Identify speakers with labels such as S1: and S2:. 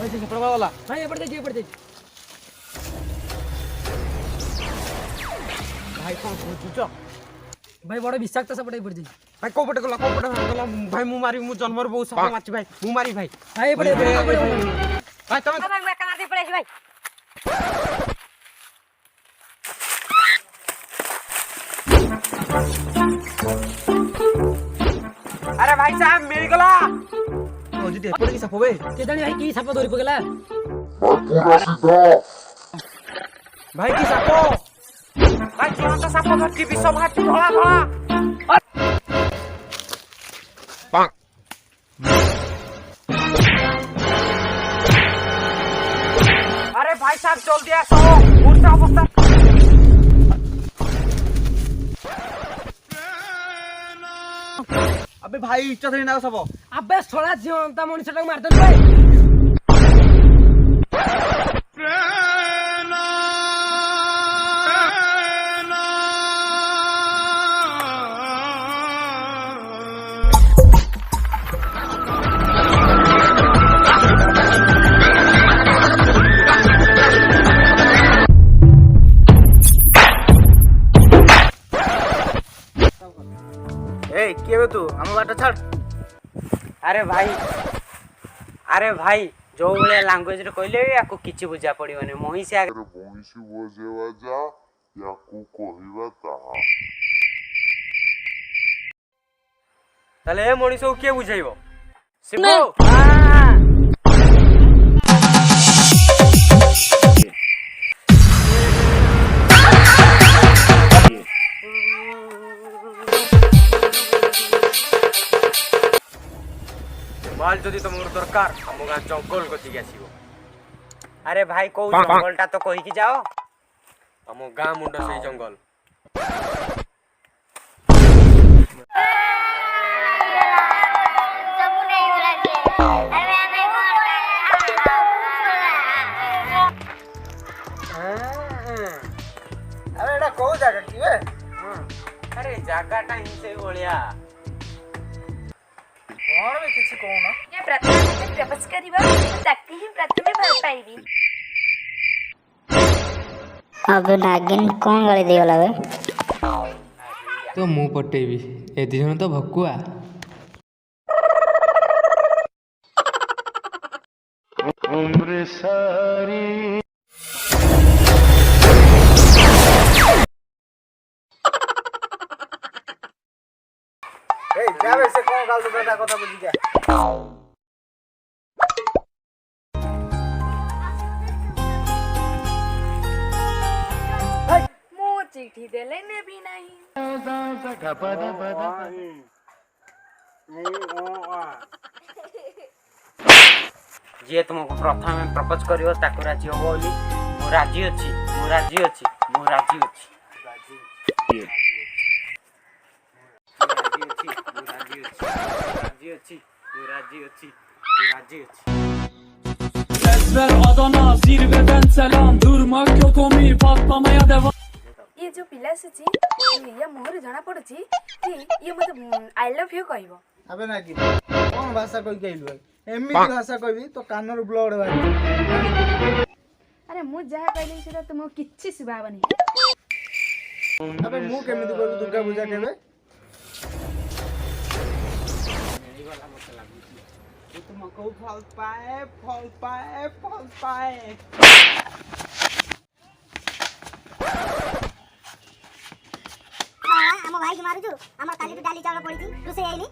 S1: भाई से पड़वा वाला
S2: भाई ये पड़ दे
S1: भाई कौन खोजुच
S2: भाई बड़ विषाक्त सब पड़ दे
S1: भाई को पटे गला भाई मु मारी मु जन्मर बहुत साप माची भाई मु मारी भाई
S2: भाई पड़े
S1: भाई तुम
S3: मैं कना दे पड़े भाई
S1: अरे भाई साहब मेरी गला ओ जी दे पड़े की साप बे
S2: के जानी भाई की साप धरि पगला
S1: भाई की साप भाई जीवन तो साप धरती विश्व भाती धोला धोला अरे भाई साहब जल्दी आसो मूर्छा अवस्था अबे भाई इच्छा थई ना सब
S2: अबे थोड़ा जीवंता मनुष्यटा मार दे भाई
S1: ए के तू हम बाट छाड़ अरे भाई जो बळे लैंग्वेज रे कहले याको किछि बुझा पड़िबने महिषी आगे
S4: महिषी बजेवा जा याको कहिबा ता
S1: तले ए मणिसो के बुझाइबो
S3: मैं।
S1: सिखो माल जदि तुमर दरकार हम गां जंगल गति आसीबो अरे भाई को जंगलटा तो कहि कि जाओ हम गां मुंड से जंगल अरे एटा को जगह की बे अरे जगहटा ही से बोलिया कौन भी किसी को ना
S3: ये प्रथम प्रपोज करिबा ताकि ही प्रथम भल पाइबी
S5: अब नागिन कौन गाली दे गला बे
S6: तो मु पटेबी ए दिजन तो भकुआ
S4: उम्र सारी
S1: ए जावे से कौन गाल दुबरा कथा बुझी गया
S3: मु चिट्ठी देले ने भी नहीं
S1: जे तुमको प्रथम प्रपोज करियो ताको राजी हो बोली मु राजी अछि मु राजी अछि मु राजी अछि
S7: Ezber Adana zirveden selam durmak yok omi patlamaya devam
S3: ये जो पिला से या मोहर जना पड़छि कि ये मते आई लव यू कहबो
S8: अबे ना कि कौन भाषा कहि कहलु भाई एमिति भाषा कहबी तो कानर ब्लड भाई
S3: अरे मु जहा कहली सेटा तुम किछि सुबावनी
S8: अबे मु केमिति कहबी दुर्गा पूजा केबे
S1: तुमको फल पाए
S5: हम भाई के मारू छु हमर काली डाली चावल पड़ी थी तू से आइली